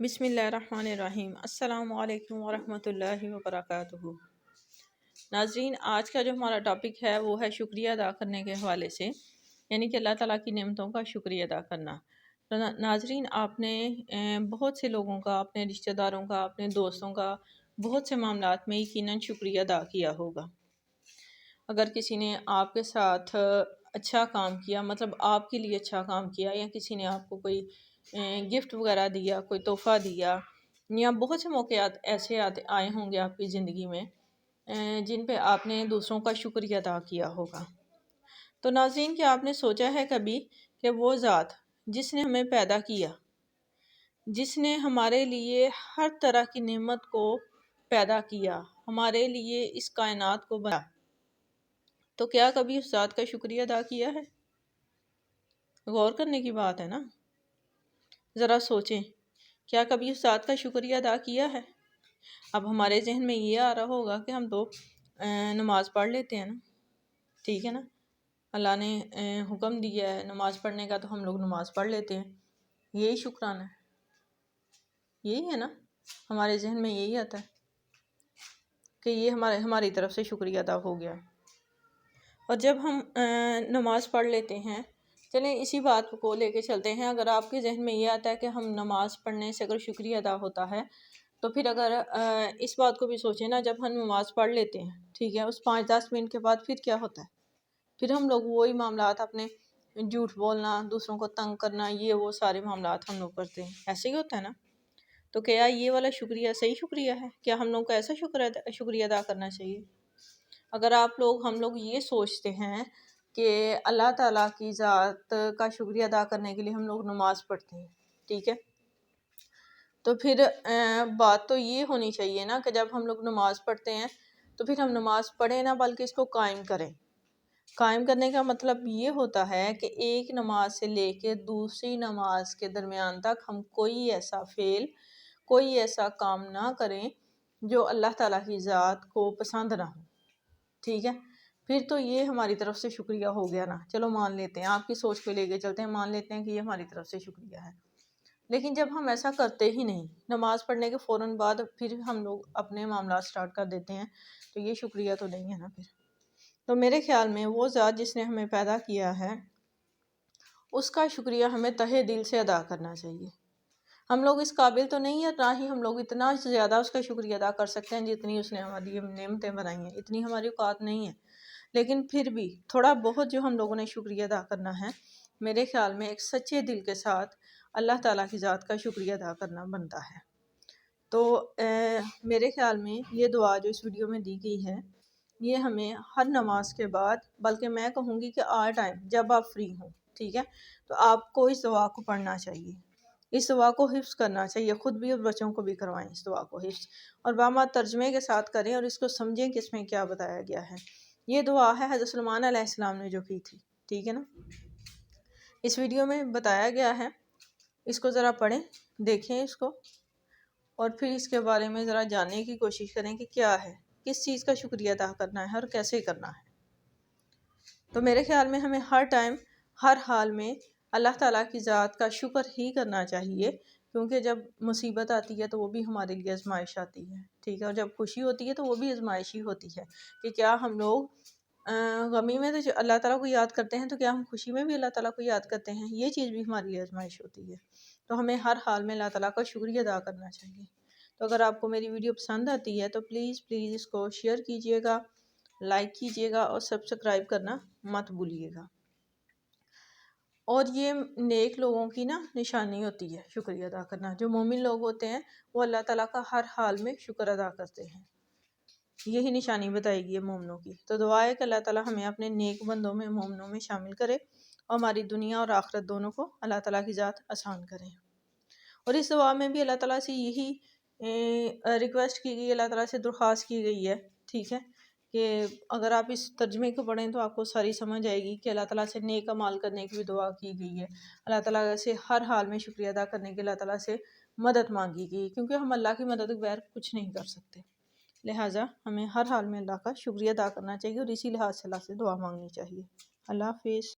بسم اللہ الرحمن الرحیم۔ السلام علیکم ورحمۃ اللہ وبرکاتہ۔ ناظرین، آج کا جو ہمارا ٹاپک ہے وہ ہے شکریہ ادا کرنے کے حوالے سے، یعنی کہ اللہ تعالیٰ کی نعمتوں کا شکریہ ادا کرنا۔ تو ناظرین، آپ نے بہت سے لوگوں کا، اپنے رشتہ داروں کا، اپنے دوستوں کا بہت سے معاملات میں یقیناً شکریہ ادا کیا ہوگا۔ اگر کسی نے آپ کے ساتھ اچھا کام کیا، مطلب آپ کے لیے اچھا کام کیا، یا کسی نے آپ کو کوئی گفٹ وغیرہ دیا، کوئی تحفہ دیا، یا بہت سے موقعات ایسے آئے ہوں گے آپ کی زندگی میں جن پہ آپ نے دوسروں کا شکریہ ادا کیا ہوگا۔ تو ناظرین، کیا آپ نے سوچا ہے کبھی کہ وہ ذات جس نے ہمیں پیدا کیا، جس نے ہمارے لیے ہر طرح کی نعمت کو پیدا کیا، ہمارے لیے اس کائنات کو بنا، تو کیا کبھی اس ذات کا شکریہ ادا کیا ہے؟ غور کرنے کی بات ہے نا، ذرا سوچیں، کیا کبھی اس ذات کا شکریہ ادا کیا ہے؟ اب ہمارے ذہن میں یہ آ رہا ہوگا کہ ہم تو نماز پڑھ لیتے ہیں نا، ٹھیک ہے نا، اللہ نے حکم دیا ہے نماز پڑھنے کا تو ہم لوگ نماز پڑھ لیتے ہیں، یہی شکرانہ ہے، یہی ہے نا، ہمارے ذہن میں یہی آتا ہے کہ یہ ہماری طرف سے شکریہ ادا ہو گیا۔ اور جب ہم نماز پڑھ لیتے ہیں، چلیں اسی بات کو لے کے چلتے ہیں، اگر آپ کے ذہن میں یہ آتا ہے کہ ہم نماز پڑھنے سے اگر شکریہ ادا ہوتا ہے، تو پھر اگر اس بات کو بھی سوچیں نا، جب ہم نماز پڑھ لیتے ہیں، ٹھیک ہے، اس 5-10 منٹ کے بعد پھر کیا ہوتا ہے؟ پھر ہم لوگ وہی معاملات، اپنے جھوٹ بولنا، دوسروں کو تنگ کرنا، یہ وہ سارے معاملات ہم لوگ کرتے ہیں، ایسے ہی ہوتا ہے نا۔ تو کیا یہ والا شکریہ صحیح شکریہ ہے؟ کیا ہم لوگ کو ایسا شکریہ ادا کرنا چاہیے؟ اگر ہم لوگ یہ سوچتے ہیں کہ اللہ تعالیٰ کی ذات کا شکریہ ادا کرنے کے لیے ہم لوگ نماز پڑھتے ہیں، ٹھیک ہے، تو پھر بات تو یہ ہونی چاہیے نا کہ جب ہم لوگ نماز پڑھتے ہیں تو پھر ہم نماز پڑھیں نہ، بلکہ اس کو قائم کریں۔ قائم کرنے کا مطلب یہ ہوتا ہے کہ ایک نماز سے لے کے دوسری نماز کے درمیان تک ہم کوئی ایسا فعل، کوئی ایسا کام نہ کریں جو اللہ تعالیٰ کی ذات کو پسند نہ ہو، ٹھیک ہے، پھر تو یہ ہماری طرف سے شکریہ ہو گیا نا۔ چلو مان لیتے ہیں، آپ کی سوچ پہ لے کے چلتے ہیں، مان لیتے ہیں کہ یہ ہماری طرف سے شکریہ ہے۔ لیکن جب ہم ایسا کرتے ہی نہیں، نماز پڑھنے کے فوراً بعد پھر ہم لوگ اپنے معاملات سٹارٹ کر دیتے ہیں، تو یہ شکریہ تو نہیں ہے نا پھر۔ تو میرے خیال میں وہ ذات جس نے ہمیں پیدا کیا ہے، اس کا شکریہ ہمیں تہہ دل سے ادا کرنا چاہیے۔ ہم لوگ اس قابل تو نہیں ہے، نہ ہی ہم لوگ اتنا زیادہ اس کا شکریہ ادا کر سکتے ہیں جتنی اس نے ہماری نعمتیں بنائی ہیں، اتنی ہماری اوقات نہیں ہے، لیکن پھر بھی تھوڑا بہت جو ہم لوگوں نے شکریہ ادا کرنا ہے، میرے خیال میں ایک سچے دل کے ساتھ اللہ تعالیٰ کی ذات کا شکریہ ادا کرنا بنتا ہے۔ تو میرے خیال میں یہ دعا جو اس ویڈیو میں دی گئی ہے، یہ ہمیں ہر نماز کے بعد، بلکہ میں کہوں گی کہ آل ٹائم جب آپ فری ہوں، ٹھیک ہے، تو آپ کو اس دعا کو پڑھنا چاہیے، اس دعا کو حفظ کرنا چاہیے، خود بھی اور بچوں کو بھی کروائیں اس دعا کو حفظ، اور باما ترجمے کے ساتھ کریں اور اس کو سمجھیں کہ اس میں کیا بتایا گیا ہے۔ یہ دعا ہے حضرت سلیمان علیہ السلام نے جو کی تھی، ٹھیک ہے نا، اس ویڈیو میں بتایا گیا ہے، اس کو ذرا پڑھیں، دیکھیں اس کو، اور پھر اس کے بارے میں ذرا جاننے کی کوشش کریں کہ کیا ہے، کس چیز کا شکریہ ادا کرنا ہے اور کیسے کرنا ہے۔ تو میرے خیال میں ہمیں ہر ٹائم، ہر حال میں اللہ تعالیٰ کی ذات کا شکر ہی کرنا چاہیے، کیونکہ جب مصیبت آتی ہے تو وہ بھی ہمارے لیے آزمائش آتی ہے، ٹھیک ہے، اور جب خوشی ہوتی ہے تو وہ بھی آزمائش ہی ہوتی ہے، کہ کیا ہم لوگ غمی میں تو اللہ تعالیٰ کو یاد کرتے ہیں، تو کیا ہم خوشی میں بھی اللہ تعالیٰ کو یاد کرتے ہیں؟ یہ چیز بھی ہمارے لیے آزمائش ہوتی ہے، تو ہمیں ہر حال میں اللہ تعالیٰ کا شکریہ ادا کرنا چاہیے۔ تو اگر آپ کو میری ویڈیو پسند آتی ہے تو پلیز اس کو شیئر کیجیے گا، لائک کیجیے گا، اور سبسکرائب کرنا مت بھولیے گا۔ اور یہ نیک لوگوں کی نا نشانی ہوتی ہے شکریہ ادا کرنا، جو مومن لوگ ہوتے ہیں وہ اللہ تعالیٰ کا ہر حال میں شکر ادا کرتے ہیں، یہی نشانی بتائے گی مومنوں کی۔ تو دعا ہے کہ اللہ تعالیٰ ہمیں اپنے نیک بندوں میں، مومنوں میں شامل کرے، اور ہماری دنیا اور آخرت دونوں کو اللہ تعالیٰ کی ذات آسان کرے۔ اور اس دعا میں بھی اللہ تعالیٰ سے یہی ریکویسٹ کی گئی، اللہ تعالیٰ سے درخواست کی گئی ہے، ٹھیک ہے، کہ اگر آپ اس ترجمے کو پڑھیں تو آپ کو ساری سمجھ آئے گی کہ اللہ تعالیٰ سے نیک اعمال کرنے کی بھی دعا کی گئی ہے، اللہ تعالیٰ سے ہر حال میں شکریہ ادا کرنے کے اللہ تعالیٰ سے مدد مانگی گئی، کیونکہ ہم اللہ کی مدد کے بغیر کچھ نہیں کر سکتے، لہٰذا ہمیں ہر حال میں اللہ کا شکریہ ادا کرنا چاہیے، اور اسی لحاظ سے اللہ سے دعا مانگنی چاہیے۔ اللہ حافظ۔